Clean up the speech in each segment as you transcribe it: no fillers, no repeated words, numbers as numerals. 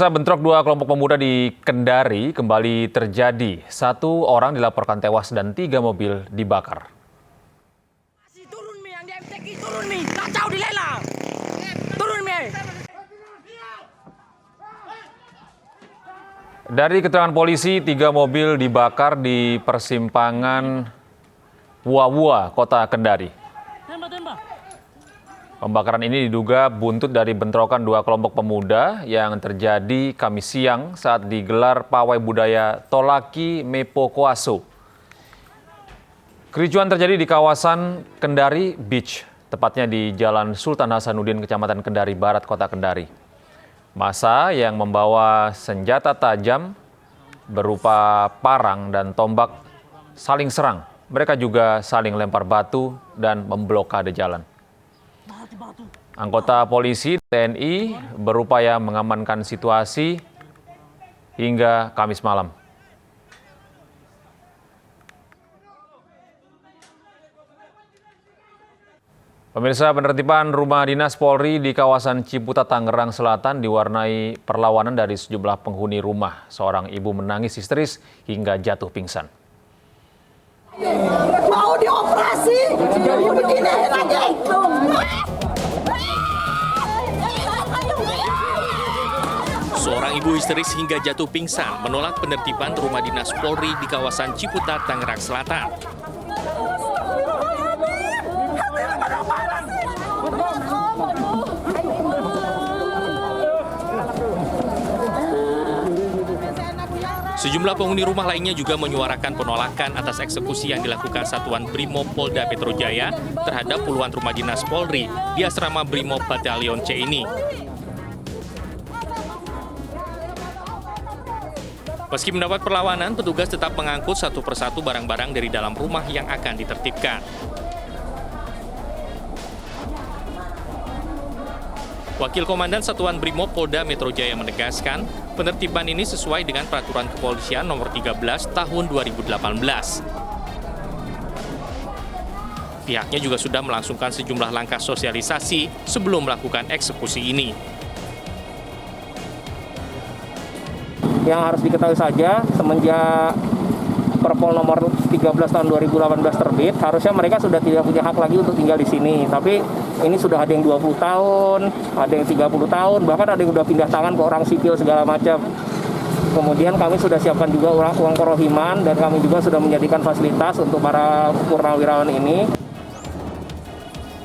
Bentrok dua kelompok pemuda di Kendari kembali terjadi. 1 orang dilaporkan tewas dan 3 mobil dibakar. Turun mi, yang di MTQ turun mi, kacau di lela. Turun mi. Dari keterangan polisi, 3 mobil dibakar di persimpangan Wawua, Kota Kendari. Pembakaran ini diduga buntut dari bentrokan 2 kelompok pemuda yang terjadi Kamis siang saat digelar pawai budaya Tolaki Mepo Koaso. Kericuan terjadi di kawasan Kendari Beach, tepatnya di Jalan Sultan Hasanuddin, Kecamatan Kendari Barat, Kota Kendari. Massa yang membawa senjata tajam berupa parang dan tombak saling serang. Mereka juga saling lempar batu dan memblokade jalan. Anggota polisi TNI berupaya mengamankan situasi hingga Kamis malam. Pemirsa, penertiban rumah dinas Polri di kawasan Ciputat, Tangerang Selatan diwarnai perlawanan dari sejumlah penghuni rumah. Seorang ibu menangis histeris hingga jatuh pingsan. Mau dioperasi, jadi begini lagi. Seorang ibu histeris hingga jatuh pingsan menolak penertiban rumah dinas Polri di kawasan Ciputat, Tangerang Selatan. Sejumlah penghuni rumah lainnya juga menyuarakan penolakan atas eksekusi yang dilakukan Satuan Brimob Polda Metro Jaya terhadap puluhan rumah dinas Polri di asrama Brimob Batalion C ini. Meski mendapat perlawanan, petugas tetap mengangkut satu persatu barang-barang dari dalam rumah yang akan ditertibkan. Wakil Komandan Satuan Brimob Polda Metro Jaya menegaskan, penertiban ini sesuai dengan Peraturan Kepolisian Nomor 13 Tahun 2018. Pihaknya juga sudah melangsungkan sejumlah langkah sosialisasi sebelum melakukan eksekusi ini. Yang harus diketahui saja, semenjak Perpol nomor 13 tahun 2018 terbit, harusnya mereka sudah tidak punya hak lagi untuk tinggal di sini. Tapi ini sudah ada yang 20 tahun, ada yang 30 tahun, bahkan ada yang sudah pindah tangan ke orang sipil segala macam. Kemudian kami sudah siapkan juga uang kerohiman dan kami juga sudah menjadikan fasilitas untuk para purnawirawan ini.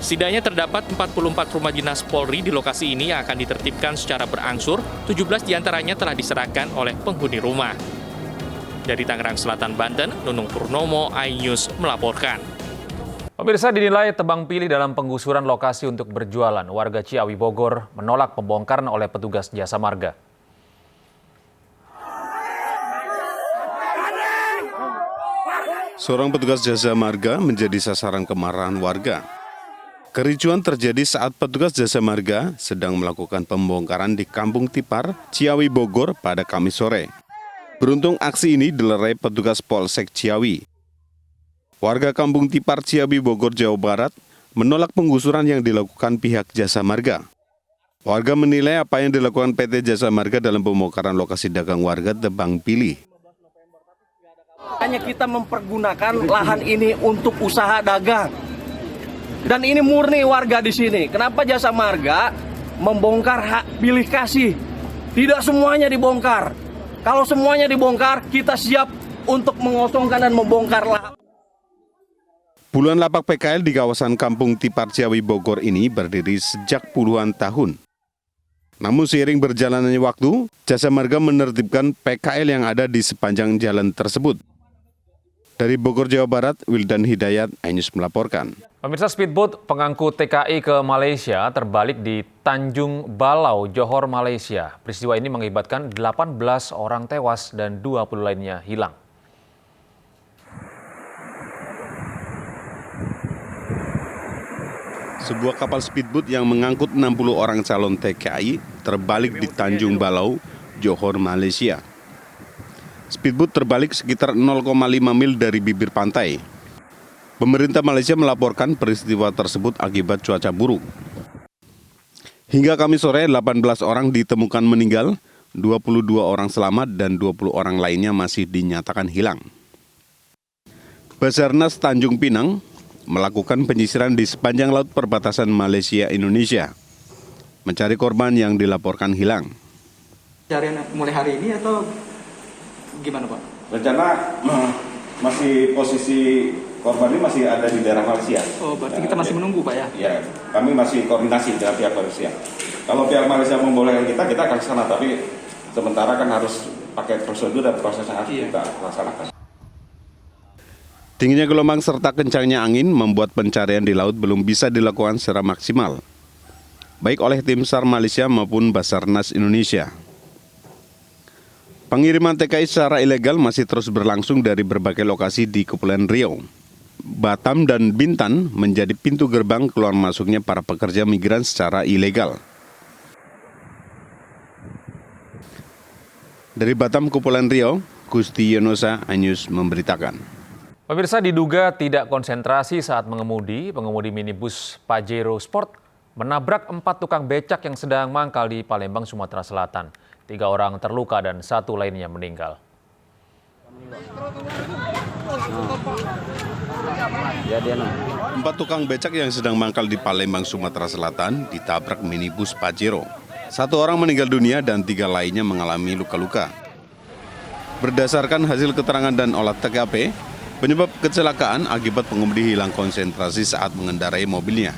Setidaknya terdapat 44 rumah dinas Polri di lokasi ini yang akan ditertibkan secara berangsur, 17 diantaranya telah diserahkan oleh penghuni rumah. Dari Tangerang Selatan, Banten, Nunung Purnomo, iNews melaporkan. Pemirsa, dinilai tebang pilih dalam penggusuran lokasi untuk berjualan. Warga Ciawi Bogor menolak pembongkaran oleh petugas Jasa Marga. Seorang petugas Jasa Marga menjadi sasaran kemarahan warga. Kericuan terjadi saat petugas Jasa Marga sedang melakukan pembongkaran di Kampung Tipar, Ciawi Bogor pada Kamis sore. Beruntung aksi ini dilerai petugas Polsek Ciawi. Warga Kampung Tipar, Ciawi Bogor, Jawa Barat menolak penggusuran yang dilakukan pihak Jasa Marga. Warga menilai apa yang dilakukan PT Jasa Marga dalam pembongkaran lokasi dagang warga tebang pilih. Hanya kita mempergunakan lahan ini untuk usaha dagang. Dan ini murni warga di sini. Kenapa Jasa Marga membongkar hak pilih kasih? Tidak semuanya dibongkar. Kalau semuanya dibongkar, kita siap untuk mengosongkan dan membongkar lahan. Puluhan lapak PKL di kawasan Kampung Tipar, Ciawi Bogor ini berdiri sejak puluhan tahun. Namun seiring berjalannya waktu, Jasa Marga menertibkan PKL yang ada di sepanjang jalan tersebut. Dari Bogor, Jawa Barat, Wildan Hidayat, iNews melaporkan. Pemirsa, speedboat pengangkut TKI ke Malaysia terbalik di Tanjung Balau, Johor, Malaysia. Peristiwa ini mengakibatkan 18 orang tewas dan 20 lainnya hilang. Sebuah kapal speedboat yang mengangkut 60 orang calon TKI terbalik di Tanjung Balau, Johor, Malaysia. Speedboat terbalik sekitar 0,5 mil dari bibir pantai. Pemerintah Malaysia melaporkan peristiwa tersebut akibat cuaca buruk. Hingga Kamis sore, 18 orang ditemukan meninggal, 22 orang selamat dan 20 orang lainnya masih dinyatakan hilang. Basarnas Tanjung Pinang melakukan penyisiran di sepanjang laut perbatasan Malaysia-Indonesia, mencari korban yang dilaporkan hilang. Pencarian mulai hari ini atau gimana, Pak? Rencana masih posisi korban ini masih ada di daerah Malaysia. Oh, berarti kita masih menunggu, Pak ya? Ya, kami masih koordinasi dengan pihak Malaysia. Kalau pihak Malaysia membolehkan kita akan ke sana, tapi sementara kan harus pakai prosedur dan proses yang harus kita laksanakan. Tingginya gelombang serta kencangnya angin membuat pencarian di laut belum bisa dilakukan secara maksimal, baik oleh tim SAR Malaysia maupun Basarnas Indonesia. Pengiriman TKI secara ilegal masih terus berlangsung dari berbagai lokasi di Kepulauan Riau. Batam dan Bintan menjadi pintu gerbang keluar masuknya para pekerja migran secara ilegal. Dari Batam, Kepulauan Riau, Gusti Yonosa, iNews memberitakan. Pemirsa, diduga tidak konsentrasi saat pengemudi minibus Pajero Sport menabrak 4 tukang becak yang sedang mangkal di Palembang, Sumatera Selatan. 3 orang terluka dan 1 lainnya meninggal. 4 tukang becak yang sedang mangkal di Palembang, Sumatera Selatan ditabrak minibus Pajero. 1 orang meninggal dunia dan 3 lainnya mengalami luka-luka. Berdasarkan hasil keterangan dan olah TKP, penyebab kecelakaan akibat pengemudi hilang konsentrasi saat mengendarai mobilnya.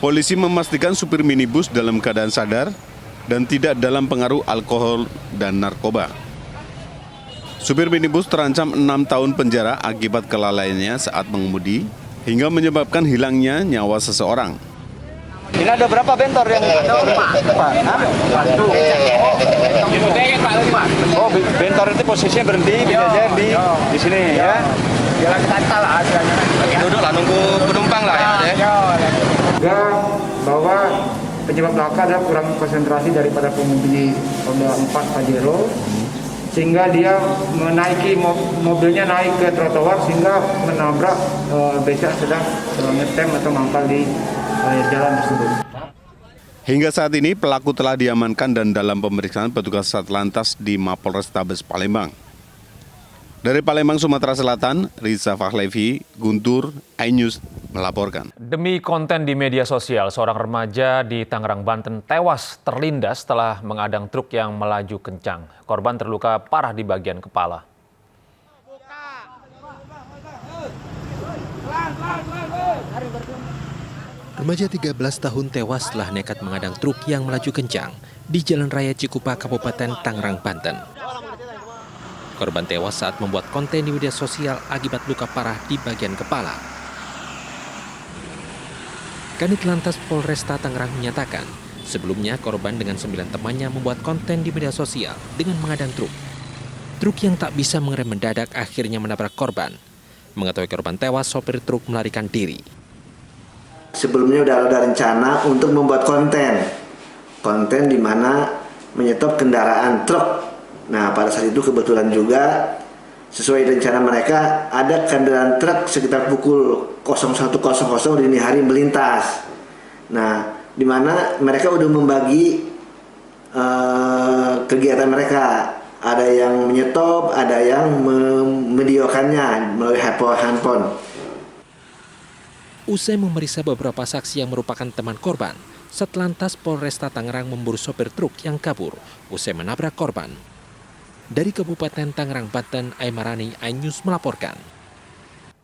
Polisi memastikan supir minibus dalam keadaan sadar dan tidak dalam pengaruh alkohol dan narkoba. Supir minibus terancam 6 tahun penjara akibat kelalaiannya saat mengemudi hingga menyebabkan hilangnya nyawa seseorang. Ini ada berapa bentor yang ada, Pak? Oh, bentor itu posisinya berhenti di sini ya. Jalan kata lah. Duduk lah, nunggu penumpang lah ya. Bahwa penyebab laka adalah kurang konsentrasi daripada pengemudi Honda 4 Pajero, sehingga dia menaiki mobilnya naik ke trotoar sehingga menabrak becak sedang ngetem atau mangkal di jalan tersebut. Hingga saat ini pelaku telah diamankan dan dalam pemeriksaan petugas Satlantas di Mapolrestabes Palembang. Dari Palembang, Sumatera Selatan, Riza Fahlevi, Guntur, iNews melaporkan. Demi konten di media sosial, seorang remaja di Tangerang, Banten tewas terlindas setelah mengadang truk yang melaju kencang. Korban terluka parah di bagian kepala. Remaja 13 tahun tewas setelah nekat mengadang truk yang melaju kencang di Jalan Raya Cikupa, Kabupaten Tangerang, Banten. Korban tewas saat membuat konten di media sosial akibat luka parah di bagian kepala. Kanit Lantas Polresta Tangerang menyatakan, sebelumnya korban dengan 9 temannya membuat konten di media sosial dengan mengadang truk. Truk yang tak bisa mengerem mendadak akhirnya menabrak korban. Mengetahui korban tewas, sopir truk melarikan diri. Sebelumnya sudah ada rencana untuk membuat konten di mana menyetop kendaraan truk. Nah, pada saat itu kebetulan juga sesuai rencana mereka ada kendaraan truk sekitar pukul 01.00 dini hari melintas. Nah, di mana mereka udah membagi kegiatan mereka. Ada yang menyetop, ada yang memvideokannya melalui handphone. Usai memeriksa beberapa saksi yang merupakan teman korban, Satlantas Polresta Tangerang memburu sopir truk yang kabur usai menabrak korban. Dari Kabupaten Tangerang, Banten, Aimarani, iNews melaporkan.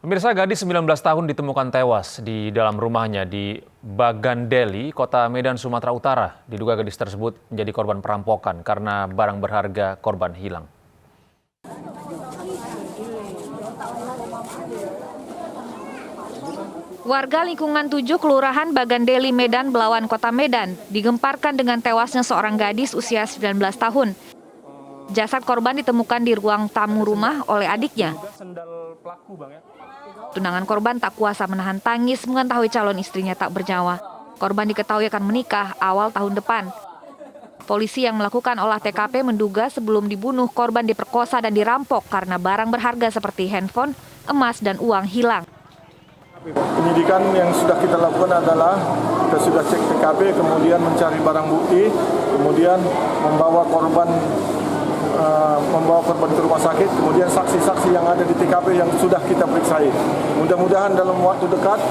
Pemirsa, gadis 19 tahun ditemukan tewas di dalam rumahnya di Bagandeli, Kota Medan, Sumatera Utara. Diduga gadis tersebut menjadi korban perampokan karena barang berharga korban hilang. Warga lingkungan 7 Kelurahan Bagandeli, Medan, Belawan, Kota Medan digemparkan dengan tewasnya seorang gadis usia 19 tahun. Jasad korban ditemukan di ruang tamu rumah oleh adiknya. Tunangan korban tak kuasa menahan tangis mengetahui calon istrinya tak bernyawa. Korban diketahui akan menikah awal tahun depan. Polisi yang melakukan olah TKP menduga sebelum dibunuh korban diperkosa dan dirampok karena barang berharga seperti handphone, emas, dan uang hilang. Penyidikan yang sudah kita lakukan adalah kita sudah cek TKP, kemudian mencari barang bukti, kemudian membawa korban ke rumah sakit, kemudian saksi-saksi yang ada di TKP yang sudah kita periksai. Mudah-mudahan dalam waktu dekat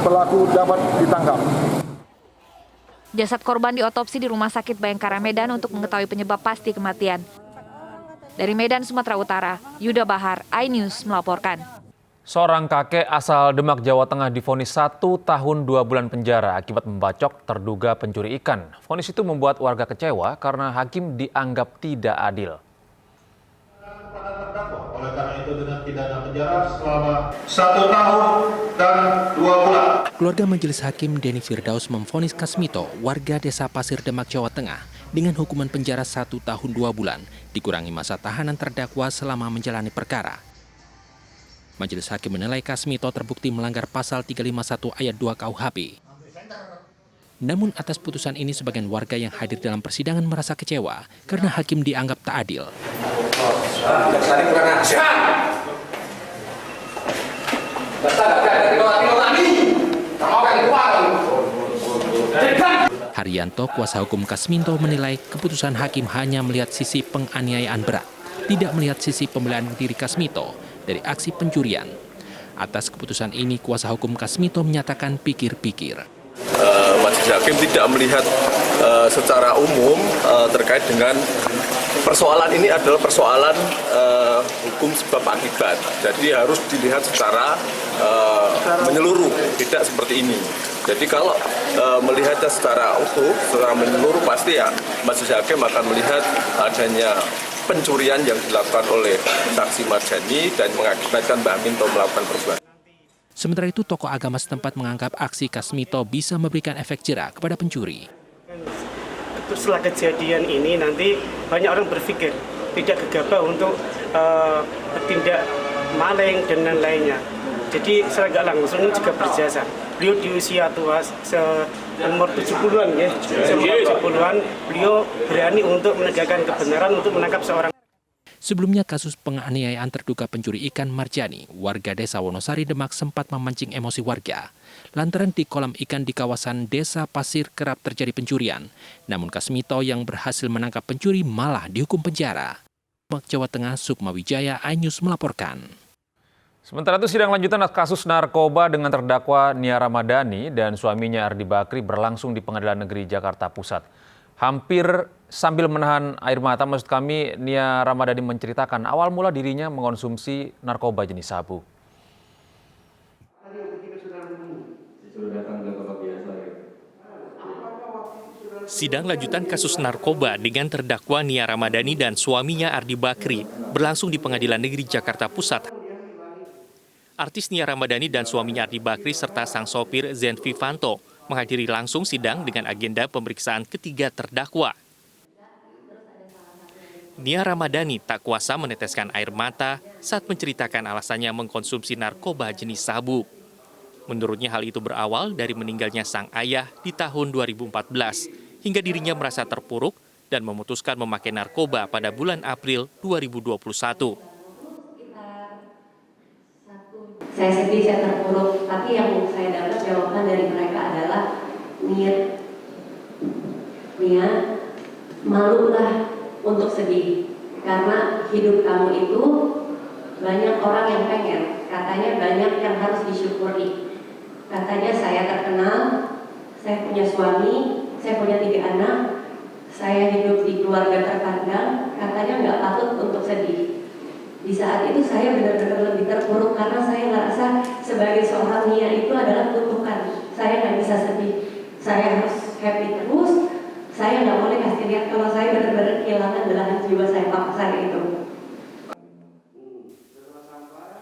pelaku dapat ditangkap. Jasad korban diotopsi di Rumah Sakit Bayangkara Medan untuk mengetahui penyebab pasti kematian. Dari Medan, Sumatera Utara, Yuda Bahar, iNews melaporkan. Seorang kakek asal Demak, Jawa Tengah divonis 1 tahun 2 bulan penjara akibat membacok terduga pencuri ikan. Vonis itu membuat warga kecewa karena hakim dianggap tidak adil. Oleh karena itu dengan pidana penjara selama 1 tahun dan 2 bulan. Keluarga Majelis Hakim Denny Firdaus memvonis Kasmito, warga Desa Pasir Demak, Jawa Tengah, dengan hukuman penjara 1 tahun 2 bulan, dikurangi masa tahanan terdakwa selama menjalani perkara. Majelis Hakim menilai Kasmito terbukti melanggar pasal 351 ayat 2 KUHP. Namun atas putusan ini sebagian warga yang hadir dalam persidangan merasa kecewa karena hakim dianggap tak adil. Haryanto, kuasa hukum Kasmito, menilai keputusan hakim hanya melihat sisi penganiayaan berat, tidak melihat sisi pembelaan diri Kasmito dari aksi pencurian. Atas keputusan ini, kuasa hukum Kasmito menyatakan pikir-pikir. Majelis Hakim tidak melihat secara umum terkait dengan persoalan ini adalah persoalan hukum sebab akibat. Jadi harus dilihat secara menyeluruh, tidak seperti ini. Jadi kalau melihatnya secara utuh, secara menyeluruh, pasti ya Majelis Hakim akan melihat adanya pencurian yang dilakukan oleh saksi Marjani dan mengakibatkan Mbak Minto melakukan perbuatan. Sementara itu, tokoh agama setempat menganggap aksi Kasmito bisa memberikan efek jera kepada pencuri. Setelah kejadian ini nanti banyak orang berpikir tidak gegabah untuk bertindak maling dan lain-lainnya. Jadi secara nggak langsung juga berjasa. Beliau di usia tua umur 70-an ya, umur 70-an, beliau berani untuk menegakkan kebenaran untuk menangkap seorang. Sebelumnya kasus penganiayaan terduga pencuri ikan Marjani, warga desa Wonosari Demak, sempat memancing emosi warga. Lantaran di kolam ikan di kawasan desa Pasir kerap terjadi pencurian. Namun Kasmito yang berhasil menangkap pencuri malah dihukum penjara. Demak, Jawa Tengah, Sukma Wijaya, iNews melaporkan. Sementara itu sidang lanjutan kasus narkoba dengan terdakwa Nia Ramadhani dan suaminya Ardi Bakri berlangsung di Pengadilan Negeri Jakarta Pusat. Hampir sambil menahan air mata, maksud kami, Nia Ramadhani menceritakan awal mula dirinya mengonsumsi narkoba jenis sabu. Sidang lanjutan kasus narkoba dengan terdakwa Nia Ramadhani dan suaminya Ardi Bakri berlangsung di Pengadilan Negeri Jakarta Pusat. Artis Nia Ramadhani dan suaminya Ardi Bakri serta sang sopir Zen Vivanto menghadiri langsung sidang dengan agenda pemeriksaan ketiga terdakwa. Nia Ramadhani tak kuasa meneteskan air mata saat menceritakan alasannya mengkonsumsi narkoba jenis sabu. Menurutnya hal itu berawal dari meninggalnya sang ayah di tahun 2014, hingga dirinya merasa terpuruk dan memutuskan memakai narkoba pada bulan April 2021. Saya sedih, saya terpuruk, tapi yang saya dapat jawaban dari mereka adalah Nia, malulah untuk sedih, karena hidup kamu itu banyak orang yang pengen, katanya banyak yang harus disyukuri. Katanya saya terkenal, saya punya suami, saya punya 3 anak, saya hidup di keluarga terpandang, katanya nggak patut untuk sedih. Di saat itu saya benar-benar lebih terpuruk karena saya merasa sebagai seorang Nia itu adalah kutukan. Saya nggak bisa sedih, saya harus happy terus. Saya nggak boleh kasih lihat kalau saya benar-benar kehilangan belahan jiwa saya, papa saya itu.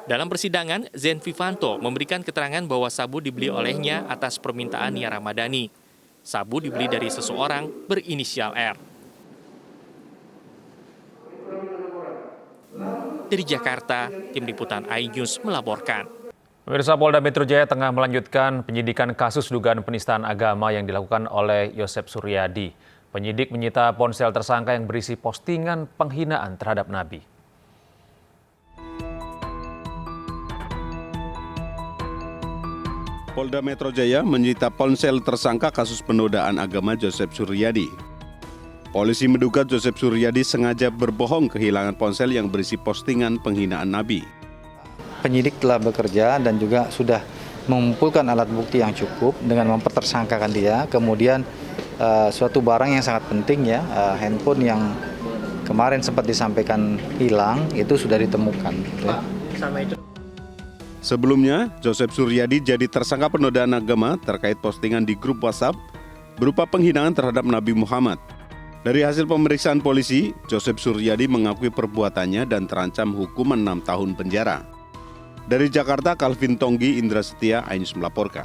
Dalam persidangan, Zen Vivanto memberikan keterangan bahwa sabu dibeli olehnya atas permintaan Nia Ramadhani. Sabu dibeli dari seseorang berinisial R. Dari Jakarta, Tim Liputan iNews melaporkan. Pemirsa, Polda Metro Jaya tengah melanjutkan penyidikan kasus dugaan penistaan agama yang dilakukan oleh Yosep Suryadi. Penyidik menyita ponsel tersangka yang berisi postingan penghinaan terhadap Nabi. Polda Metro Jaya menyita ponsel tersangka kasus penodaan agama Joseph Suryadi. Polisi menduga Joseph Suryadi sengaja berbohong kehilangan ponsel yang berisi postingan penghinaan Nabi. Penyidik telah bekerja dan juga sudah mengumpulkan alat bukti yang cukup dengan mempertersangkakan dia. Kemudian suatu barang yang sangat penting ya, handphone yang kemarin sempat disampaikan hilang itu sudah ditemukan. Ya. Sebelumnya, Joseph Suryadi jadi tersangka penodaan agama terkait postingan di grup WhatsApp berupa penghinaan terhadap Nabi Muhammad. Dari hasil pemeriksaan polisi, Joseph Suryadi mengakui perbuatannya dan terancam hukuman 6 tahun penjara. Dari Jakarta, Calvin Tonggi, Indra Setia, iNews melaporkan.